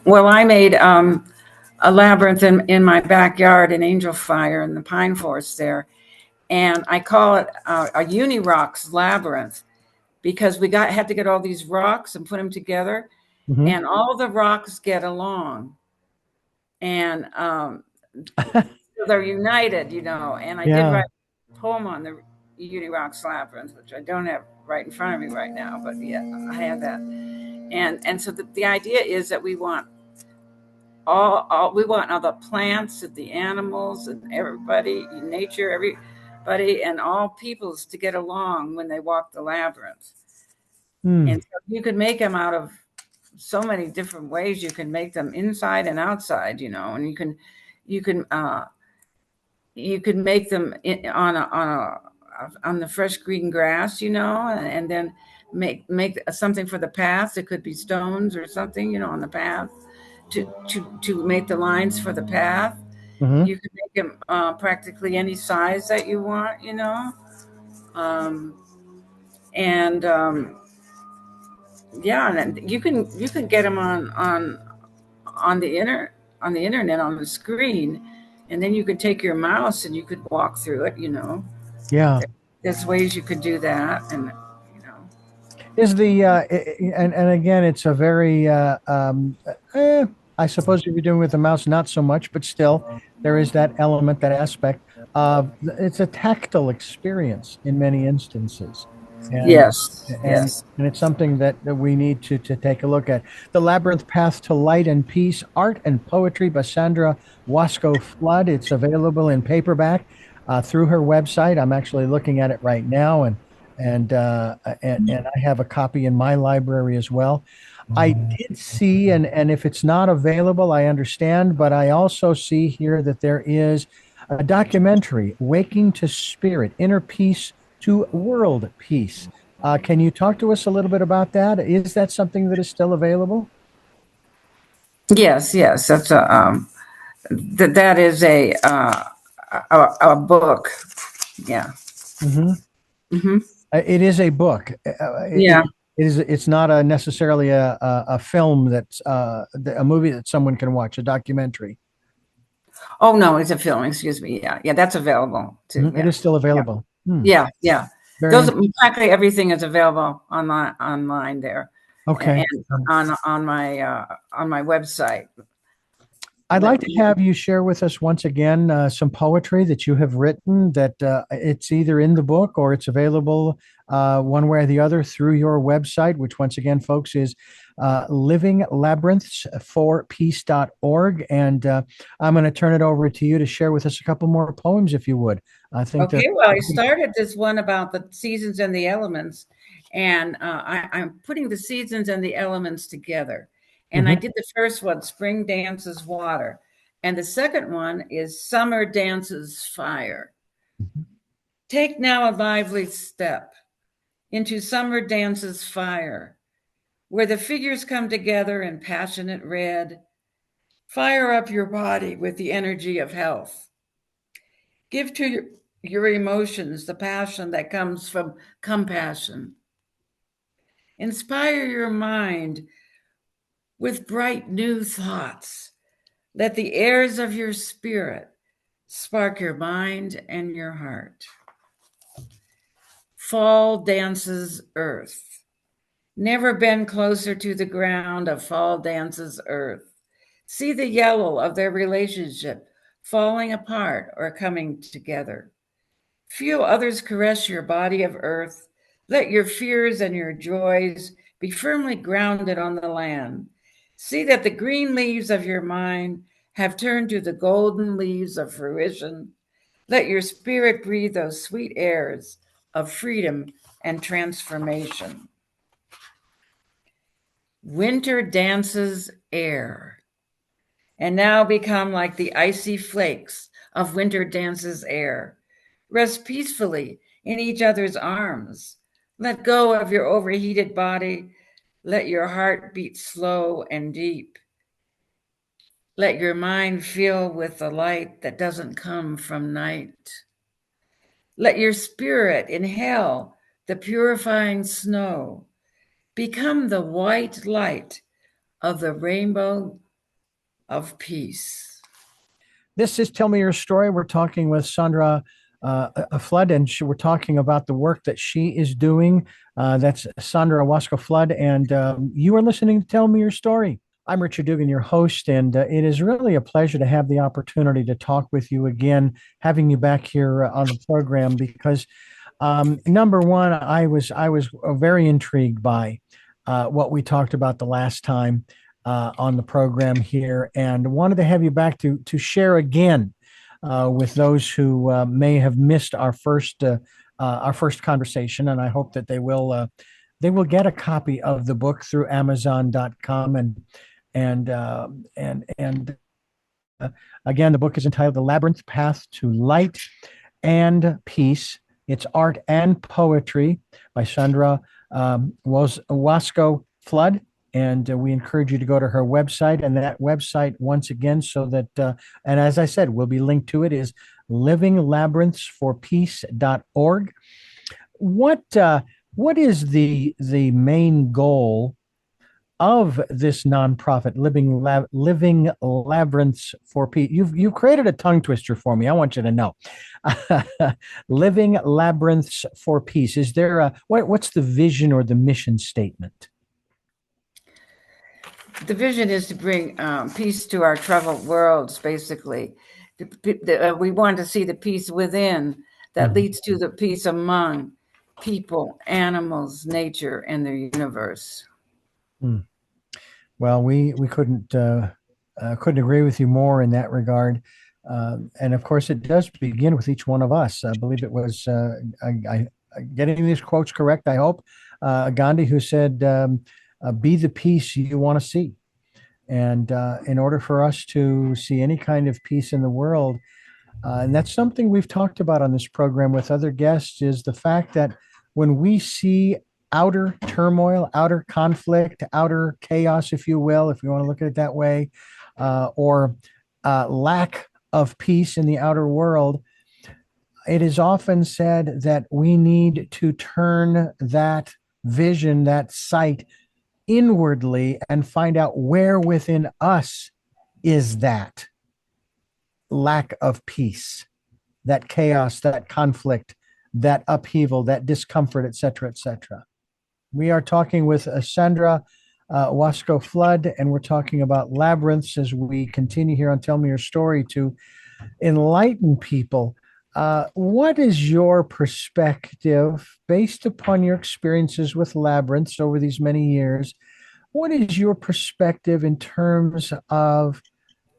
well, I made a labyrinth in my backyard in Angel Fire in the pine forest there, and I call it a uni rocks labyrinth because we had to get all these rocks and put them together, Mhm. and all the rocks get along, and they're united, And I did Yeah. write a poem on the uni rocks labyrinth, which I don't have right in front of me right now, but yeah, I have that. And so the idea is that we want all the plants and the animals and everybody, nature, everybody, and all peoples to get along when they walk the labyrinth. Hmm. And so you could make them out of so many different ways. You can make them inside and outside, and you can you can make them on the fresh green grass, and then make something for the path. It could be stones or something, on the path to make the lines for the path. Hmm. You can make them practically any size that you want, um, and yeah, and you can get them on the internet on the screen, and then you could take your mouse and you could walk through it. Yeah. There's ways you could do that, and you know, Is the and again, it's a very I suppose if you're doing with the mouse, not so much, but still, there is that element, that aspect of it's a tactile experience in many instances, and yes, and yes, and it's something that we need to take a look at. The Labyrinth: Path to Light and Peace, Art and Poetry by Sandra Wasko-Flood. It's available in paperback through her website. I'm actually looking at it right now, and I have a copy in my library as well. I did see, and if it's not available, I understand, but I also see here that there is a documentary, Waking to Spirit, Inner Peace to World Peace. Can you talk to us a little bit about that? Is that something that is still available? yes, yes. That's that is a book. Yeah. Hmm. Hmm. It is a book. Yeah. It's not necessarily a film that's a movie that someone can watch, a documentary. Oh no, it's a film. Excuse me. Yeah, yeah. That's available too. Mhm. It Yeah, is still yeah, available. Hmm. yeah, yeah. Very Those interesting. practically everything is available online there, Okay. and on my website. I'd like But to have you share with us once again some poetry that you have written that it's either in the book or it's available one way or the other through your website, which once again, folks, is Living Labyrinths for Peace.org. And I'm going to turn it over to you to share with us a couple more poems, if you would. I think they're okay, well, I started this one about the seasons and the elements, and I'm putting the seasons and the elements together. And I Mhm. did the first one, Spring Dances Water, and the second one is Summer Dances Fire. Take now a lively step into Summer Dances Fire, where the figures come together in passionate red. Fire up your body with the energy of health. Give to your emotions the passion that comes from compassion. Inspire your mind with bright new thoughts. Let the airs of your spirit spark your mind and your heart. Fall dances earth. Never been closer to the ground of fall dances earth. See the yellow of their relationship falling apart or coming together. Feel others caress your body of earth. Let your fears and your joys be firmly grounded on the land. See that the green leaves of your mind have turned to the golden leaves of fruition. Let your spirit breathe those sweet airs of freedom and transformation. Winter dances air, and now become like the icy flakes of winter dances air. Rest peacefully in each other's arms. Let go of your overheated body. Let your heart beat slow and deep. Let your mind fill with the light that doesn't come from night. Let your spirit inhale the purifying snow. Become the white light of the rainbow of peace. This is Tell Me Your Story. We're talking with Sandra Flood, and we're talking about the work that she is doing. That's Sandra Wasko-Flood, and you are listening to Tell Me Your Story. I'm Richard Dugan, your host, and it is really a pleasure to have the opportunity to talk with you again, having you back here on the program because number one, I was very intrigued by what we talked about the last time on the program here, and wanted to have you back to share again with those who may have missed our first conversation. And I hope that they will get a copy of the book through Amazon.com and again, the book is entitled "The Labyrinth: Path to Light and Peace." It's art and poetry by Sandra Wasko-Flood. And we encourage you to go to her website. And that website, once again, so that, and as I said, will be linked to it, is livinglabyrinthtsforpeace.org. What is the main goal of this nonprofit, Living Labyrinths for Peace? You've created a tongue twister for me. I want you to know. Living Labyrinths for Peace. Is there what's the vision or the mission statement? The vision is to bring peace to our troubled worlds, basically. We want to see the peace within that leads to the peace among people, animals, nature, and the universe. Well, we couldn't agree with you more in that regard. And of course, it does begin with each one of us. I believe it was getting these quotes correct, I hope, Gandhi, who said, be the peace you want to see. And in order for us to see any kind of peace in the world, and that's something we've talked about on this program with other guests, is the fact that when we see outer turmoil, outer conflict, outer chaos, if you will, if you want to look at it that way, or lack of peace in the outer world, it is often said that we need to turn that vision, that sight, inwardly and find out where within us is that lack of peace, that chaos, that conflict, that upheaval, that discomfort, etc., etc. We are talking with Sandra Wasko-Flood, and we're talking about labyrinths as we continue here on Tell Me Your Story to enlighten people. What is your perspective based upon your experiences with labyrinths over these many years? What is your perspective in terms of,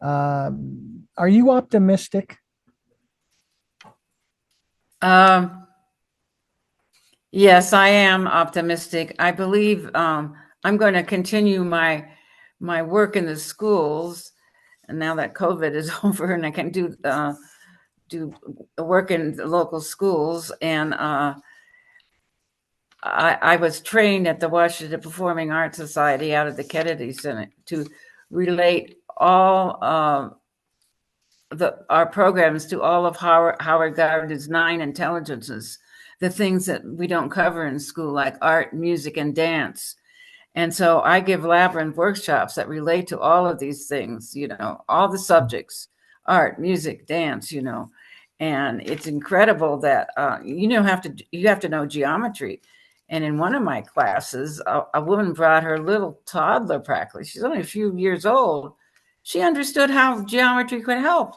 are you optimistic? Yes, I am optimistic. I believe I'm going to continue my work in the schools, and now that COVID is over, and I can do work in the local schools. And I was trained at the Washington Performing Arts Society out of the Kennedy Center to relate all our programs to all of Howard Gardner's 9 intelligences, the things that we don't cover in school, like art, music, and dance. And so I give Labyrinth workshops that relate to all of these things, all the subjects, art, music, dance, and it's incredible that you have to know geometry. And in one of my classes, a woman brought her little toddler practically. She's only a few years old. She understood how geometry could help.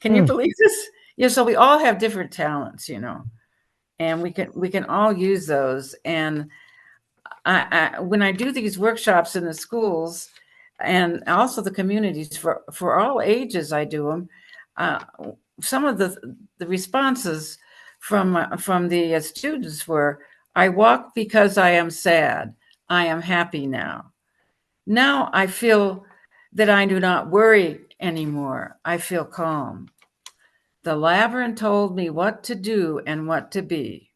Can you believe this? Yeah, so we all have different talents, and we can all use those. And I when I do these workshops in the schools and also the communities for all ages, I do them. Some of the responses from the students were, "I walk because I am sad. I am happy now. Now I feel that I do not worry anymore. I feel calm. The labyrinth told me what to do and what to be."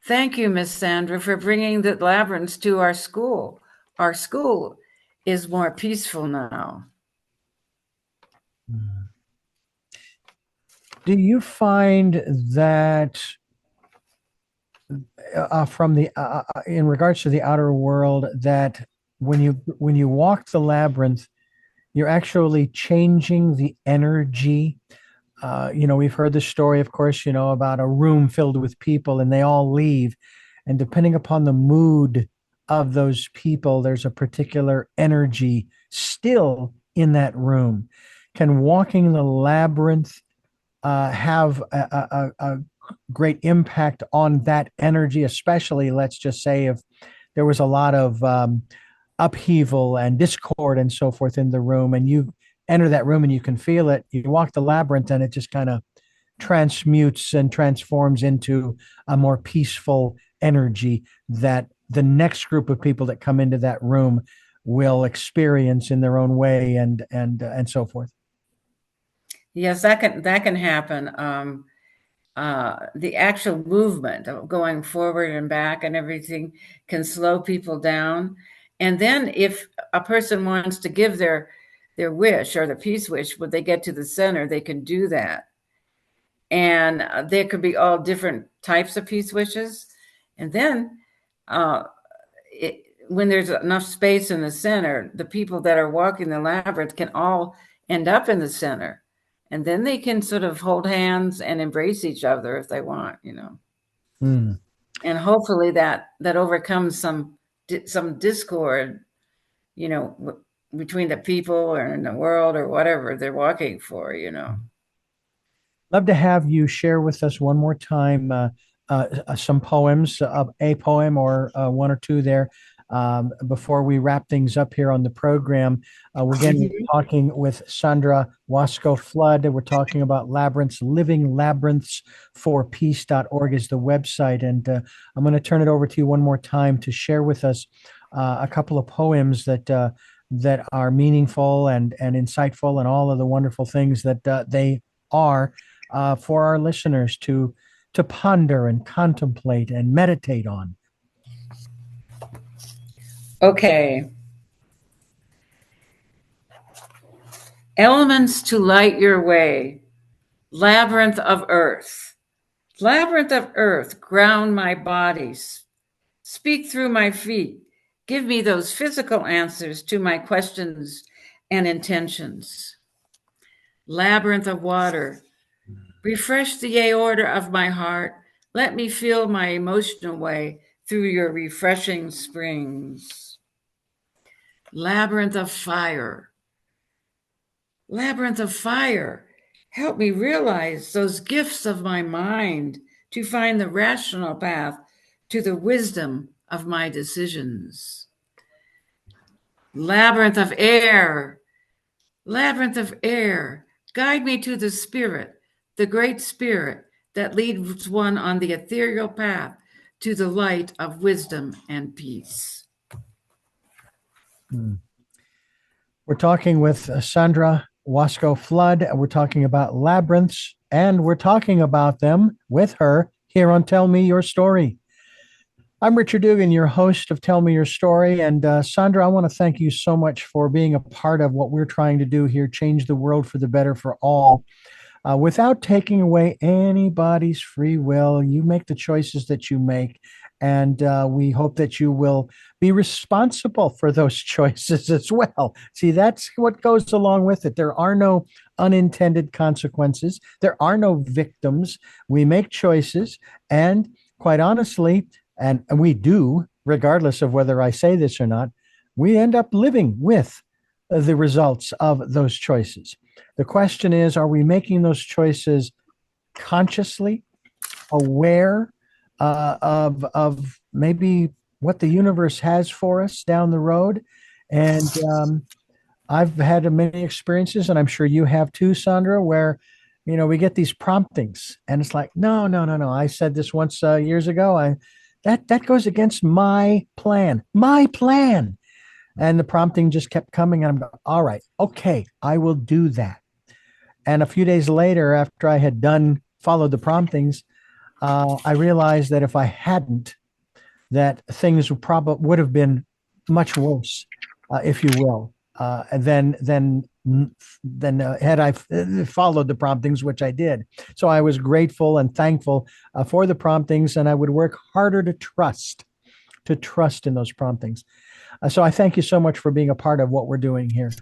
Thank you, Miss Sandra, for bringing the labyrinths to our school. Our school is more peaceful now. Do you find that from the in regards to the outer world, that when you walk the labyrinth, you're actually changing the energy? We've heard the story, of course, about a room filled with people and they all leave. And depending upon the mood of those people, there's a particular energy still in that room. Can walking the labyrinth have a great impact on that energy, especially, let's just say, if there was a lot of upheaval and discord and so forth in the room, and you enter that room and you can feel it. You walk the labyrinth and it just kind of transmutes and transforms into a more peaceful energy that the next group of people that come into that room will experience in their own way, and so forth. Yes, that can happen. The actual movement of going forward and back and everything can slow people down. And then if a person wants to give their wish or the peace wish, when they get to the center, they can do that. And there could be all different types of peace wishes. And then uh, when there's enough space in the center, the people that are walking the labyrinth can all end up in the center. And then they can sort of hold hands and embrace each other if they want. Mm. And hopefully that overcomes some discord, between the people or in the world or whatever they're walking for. Love to have you share with us one more time some poems, a poem or one or two there, before we wrap things up here on the program. We're talking with Sandra Wasko-Flood. We're talking about labyrinths. Living Labyrinths for Peace.org is the website. And I'm going to turn it over to you one more time to share with us a couple of poems that are meaningful and insightful, and all of the wonderful things that they are for our listeners to ponder and contemplate and meditate on. Okay. Elements to light your way. Labyrinth of earth. Labyrinth of earth, ground my bodies. Speak through my feet. Give me those physical answers to my questions and intentions. Labyrinth of water. Refresh the aorta of my heart. Let me feel my emotional way through your refreshing springs. Labyrinth of fire. Labyrinth of fire. Help me realize those gifts of my mind to find the rational path to the wisdom of my decisions. Labyrinth of air. Labyrinth of air. Guide me to the spirit, the great spirit that leads one on the ethereal path to the light of wisdom and peace. We're talking with Sandra Wasko-Flood. We're talking about labyrinths, and we're talking about them with her here on Tell Me Your Story. I'm Richard Dugan, your host of Tell Me Your Story. And Sandra, I want to thank you so much for being a part of what we're trying to do here, change the world for the better for all. Without taking away anybody's free will, you make the choices that you make. And we hope that you will be responsible for those choices as well. See, that's what goes along with it. There are no unintended consequences. There are no victims. We make choices. And quite honestly, and we do, regardless of whether I say this or not, we end up living with the results of those choices. The question is, are we making those choices consciously, aware of maybe what the universe has for us down the road? And I've had many experiences, and I'm sure you have too, Sandra, where we get these promptings, and it's like, no. I said this once years ago. That goes against my plan. And the prompting just kept coming, and I'm going, all right, okay, I will do that. And a few days later, after I had followed the promptings, I realized that if I hadn't, that things would have been much worse, if you will, than than had I followed the promptings, which I did. So I was grateful and thankful for the promptings, and I would work harder to trust in those promptings. So I thank you so much for being a part of what we're doing here.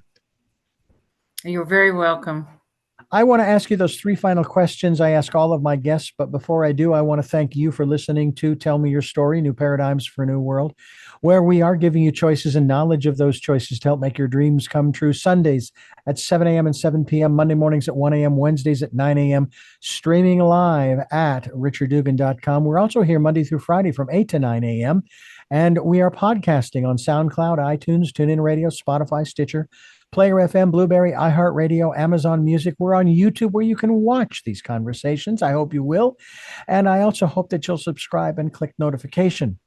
You're very welcome. I want to ask you those three final questions I ask all of my guests. But before I do, I want to thank you for listening to Tell Me Your Story, New Paradigms for a New World, where we are giving you choices and knowledge of those choices to help make your dreams come true. Sundays at 7 a.m. and 7 p.m., Monday mornings at 1 a.m., Wednesdays at 9 a.m., streaming live at richarddugan.com. We're also here Monday through Friday from 8 to 9 a.m., and we are podcasting on SoundCloud, iTunes, TuneIn Radio, Spotify, Stitcher, Player FM, Blueberry, iHeartRadio, Amazon Music. We're on YouTube where you can watch these conversations. I hope you will. And I also hope that you'll subscribe and click notification.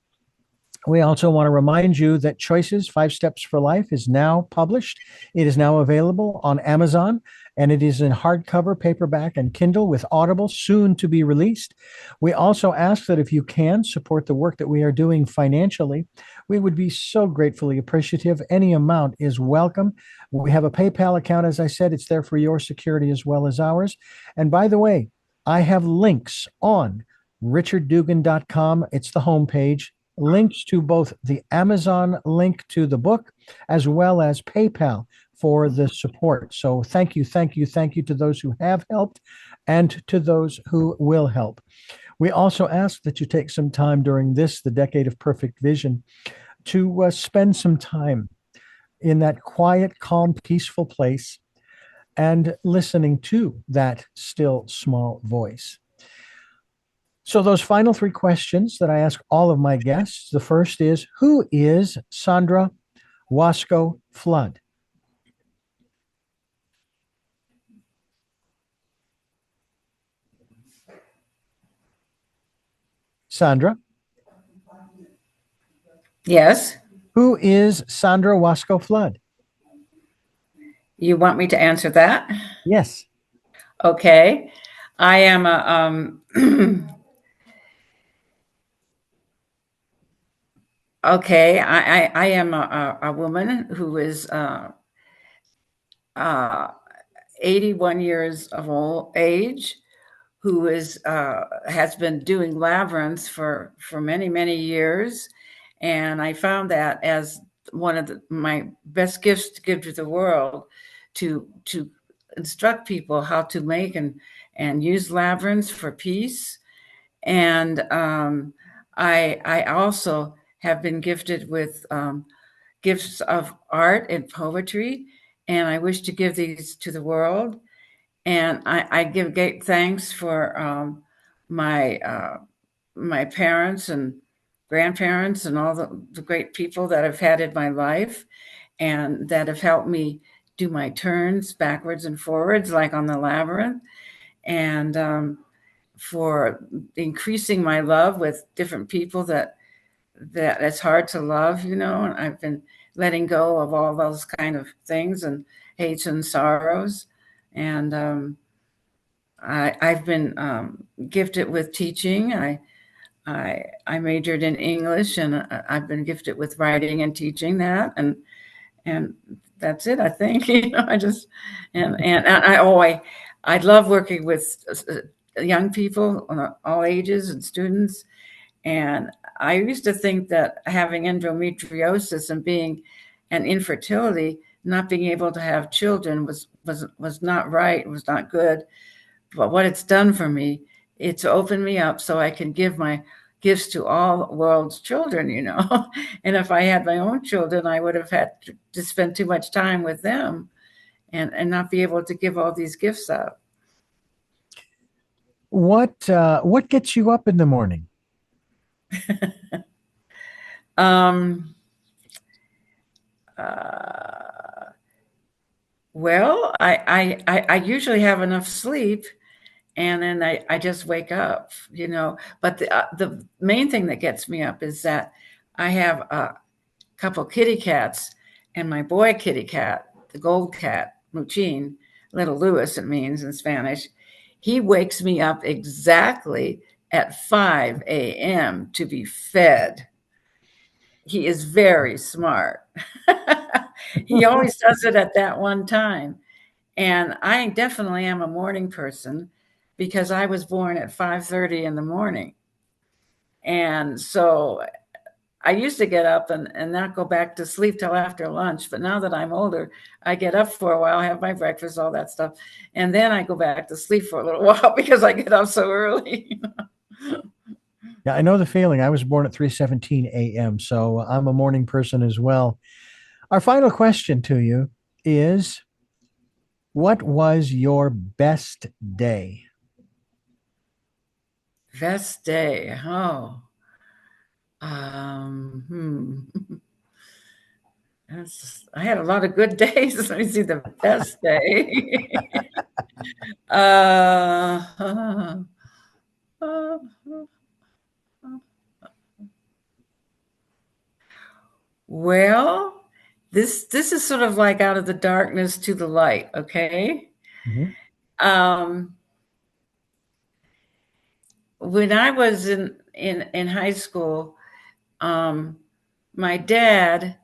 We also want to remind you that Choices, 5 Steps for Life is now published. It is now available on Amazon, and it is in hardcover, paperback, and Kindle with Audible, soon to be released. We also ask that if you can support the work that we are doing financially, we would be so gratefully appreciative. Any amount is welcome. We have a PayPal account, as I said. It's there for your security as well as ours. And by the way, I have links on richarddugan.com. It's the homepage. Links to both the Amazon link to the book as well as PayPal for the support. So thank you to those who have helped and to those who will help. We also ask that you take some time during this, the Decade of Perfect Vision, to spend some time in that quiet, calm, peaceful place and listening to that still small voice. So those final 3 questions that I ask all of my guests, the first is, who is Sandra Wasko-Flood? Sandra? Yes. Who is Sandra Wasko-Flood? You want me to answer that? Yes. Okay. I am a okay. I am a woman who is 81 years of age, who is has been doing labyrinths for many years, and I found that as one of my best gifts to give to the world, to instruct people how to make and use labyrinths for peace. And I also have been gifted with gifts of art and poetry, and I wish to give these to the world. And I give great thanks for my parents and grandparents and all the great people that I've had in my life and that have helped me do my turns backwards and forwards, like on the labyrinth, and for increasing my love with different people that it's hard to love, and I've been letting go of all those kind of things and hates and sorrows. And I've been gifted with teaching. I majored in English, and I've been gifted with writing and teaching that, and that's it. I think I just and I love working with young people, all ages and students. And I used to think that having endometriosis and being an infertility, not being able to have children was not right, was not good. But what it's done for me, it's opened me up so I can give my gifts to all the world's children, And if I had my own children, I would have had to spend too much time with them and not be able to give all these gifts up. What gets you up in the morning? Well, I usually have enough sleep, and then I just wake up, But the main thing that gets me up is that I have a couple kitty cats, and my boy kitty cat, the gold cat, Muchin, little Louis, it means in Spanish, he wakes me up exactly at 5 a.m. to be fed. He is very smart. He always does it at that one time. And I definitely am a morning person because I was born at 5:30 in the morning. And so I used to get up and not go back to sleep till after lunch. But now that I'm older, I get up for a while, have my breakfast, all that stuff. And then I go back to sleep for a little while because I get up so early. Yeah, I know the feeling. I was born at 3:17 a.m., so I'm a morning person as well. Our final question to you is, what was your best day? Best day. Oh. Hmm. I had a lot of good days. Let me see the best day. uh, well, this is sort of like out of the darkness to the light, okay? Mhm. Um, when I was in high school, um, my dad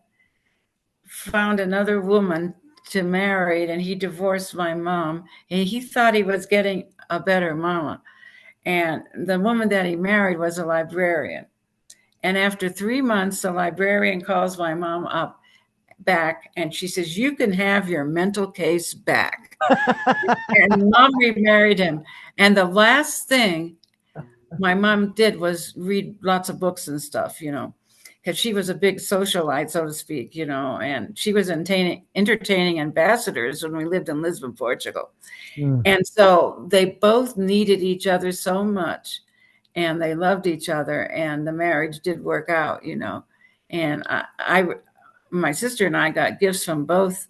found another woman to marry, and he divorced my mom. And he thought he was getting a better mama. And the woman that he married was a librarian. And after 3 months, the librarian calls my mom up back and she says, "You can have your mental case back." And mom remarried him. And the last thing my mom did was read lots of books and stuff, because she was a big socialite, so to speak, and she was entertaining ambassadors when we lived in Lisbon, Portugal. Mm. And so they both needed each other so much and they loved each other and the marriage did work out, And my sister and I got gifts from both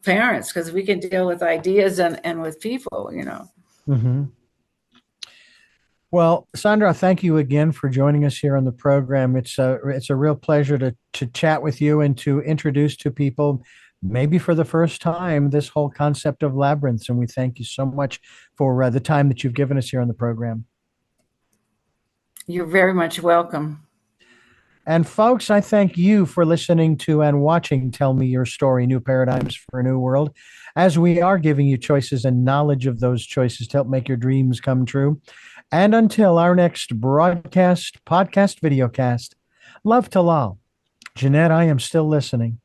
parents because we can deal with ideas and with people. Mhm. Well, Sandra, thank you again for joining us here on the program. It's a real pleasure to chat with you and to introduce to people, maybe for the first time, this whole concept of labyrinths. And we thank you so much for the time that you've given us here on the program. You're very much welcome. And folks, I thank you for listening to and watching Tell Me Your Story, New Paradigms for a New World, as we are giving you choices and knowledge of those choices to help make your dreams come true. And until our next broadcast, podcast, videocast, love to Lal. Jeanette, I am still listening.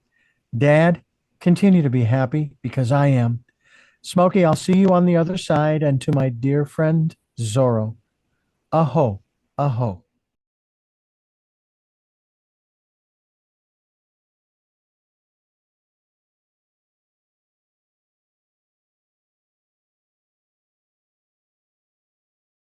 Dad, continue to be happy because I am. Smokey, I'll see you on the other side. And to my dear friend Zorro, aho, aho.